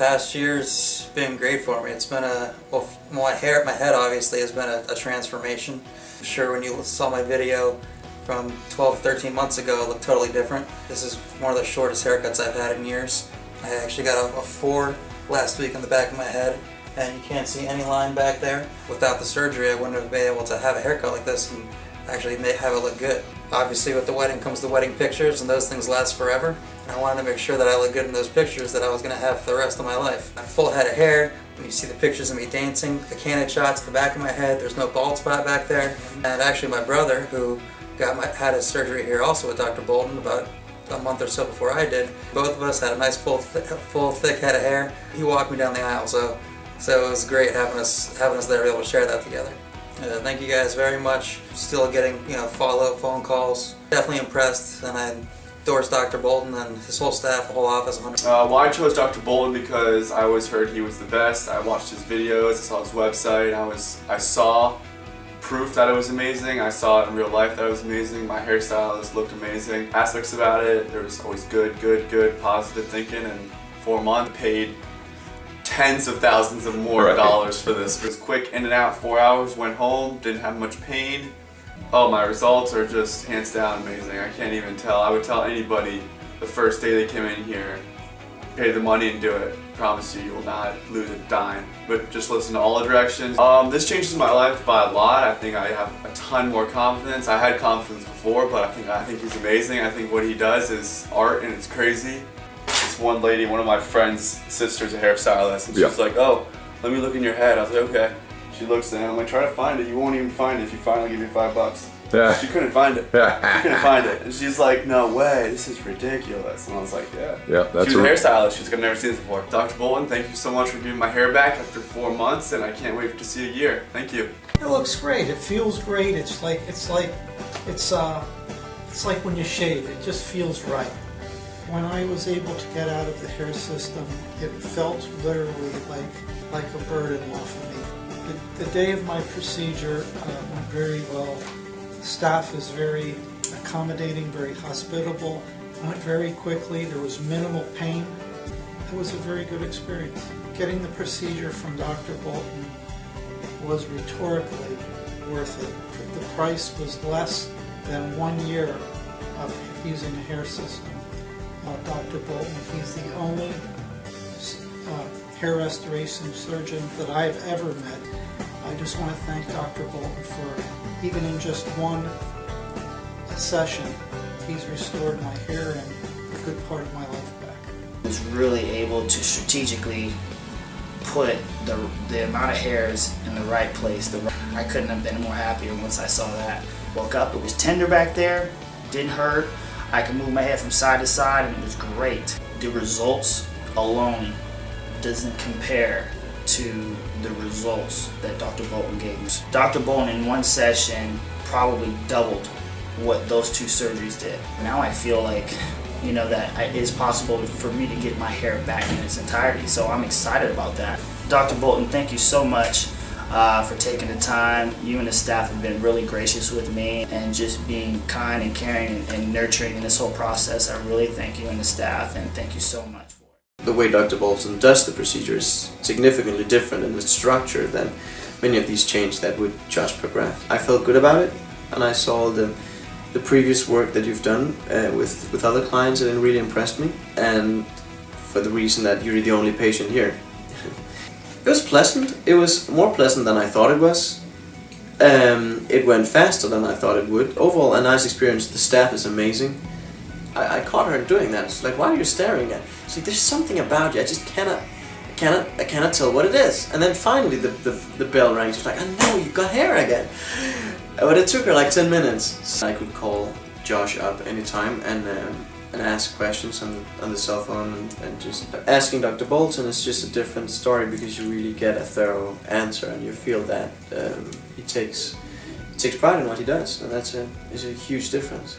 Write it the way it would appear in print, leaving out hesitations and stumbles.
Past year's been great for me. It's been well, my head obviously has been a transformation. I'm sure when you saw my video from 12, 13 months ago, it looked totally different. This is one of the shortest haircuts I've had in years. I actually got a 4 last week on the back of my head, and you can't see any line back there. Without the surgery, I wouldn't have been able to have a haircut like this and actually have it look good. Obviously with the wedding comes the wedding pictures, and those things last forever. And I wanted to make sure that I look good in those pictures that I was going to have for the rest of my life. A full head of hair, when you see the pictures of me dancing, the candid shots at the back of my head, there's no bald spot back there. And actually my brother, who had his surgery here also with Dr. Bolton about a month or so before I did, both of us had a nice full thick head of hair. He walked me down the aisle, so it was great having us there to be able to share that together. Thank you guys very much. Still getting follow-up phone calls. Definitely impressed, and I endorse Dr. Bolton and his whole staff, the whole office 100%. Well, I chose Dr. Bolton because I always heard he was the best. I watched his videos, I saw his website, I saw proof that it was amazing. I saw it in real life that it was amazing. My hairstylist looked amazing. Aspects about it, there was always good, positive thinking, and 4 months paid tens of thousands of more dollars for this. It was quick, in and out, 4 hours, went home, didn't have much pain. Oh, my results are just hands down amazing. I can't even tell. I would tell anybody the first day they came in here, pay the money and do it. Promise you will not lose a dime. But just listen to all the directions. This changes my life by a lot. I think I have a ton more confidence. I had confidence before, but I think he's amazing. I think what he does is art, and it's crazy. This one lady, one of my friend's sister's a hairstylist, and she's like, "Oh, let me look in your head." I was like, "Okay." She looks in, I'm like, "Try to find it. You won't even find it if you finally give me $5. Yeah. She couldn't find it. She couldn't find it. And she's like, "No way, this is ridiculous." And I was like, "Yeah." That's she was a hairstylist. She's never seen this before. Dr. Bolton, thank you so much for giving my hair back after 4 months, and I can't wait to see a year. Thank you. It looks great. It feels great. It's like when you shave. It just feels right. When I was able to get out of the hair system, it felt literally like a burden off of me. The day of my procedure went very well. The staff is very accommodating, very hospitable. It went very quickly. There was minimal pain. It was a very good experience. Getting the procedure from Dr. Bolton was rhetorically worth it. The price was less than 1 year of using a hair system. Dr. Bolton, he's the only hair restoration surgeon that I've ever met. I just want to thank Dr. Bolton for, even in just one session, he's restored my hair and a good part of my life back. I was really able to strategically put the amount of hairs in the right place. I couldn't have been more happier once I saw that. Woke up, it was tender back there, didn't hurt. I could move my head from side to side, and it was great. The results alone doesn't compare to the results that Dr. Bolton gave me. Dr. Bolton in one session probably doubled what those 2 surgeries did. Now I feel like, that it is possible for me to get my hair back in its entirety, so I'm excited about that. Dr. Bolton, thank you so much for taking the time. You and the staff have been really gracious with me, and just being kind and caring and nurturing in this whole process. I really thank you and the staff, and thank you so much for it. The way Dr. Bolton does the procedure is significantly different in its structure than many of these changes that would just progress. I felt good about it, and I saw the previous work that you've done with other clients, and it really impressed me, and for the reason that you're the only patient here. It was pleasant. It was more pleasant than I thought it was. It went faster than I thought it would. Overall, a nice experience. The staff is amazing. I caught her doing that. It's like, why are you staring at? It's like, there's something about you. I just I cannot tell what it is. And then finally the bell rang. She's like, I know, you got hair again. But it took her like 10 minutes. So I could call Josh up anytime and ask questions on the cell phone, and just asking Dr. Bolton is just a different story, because you really get a thorough answer, and you feel that he takes pride in what he does, and is a huge difference.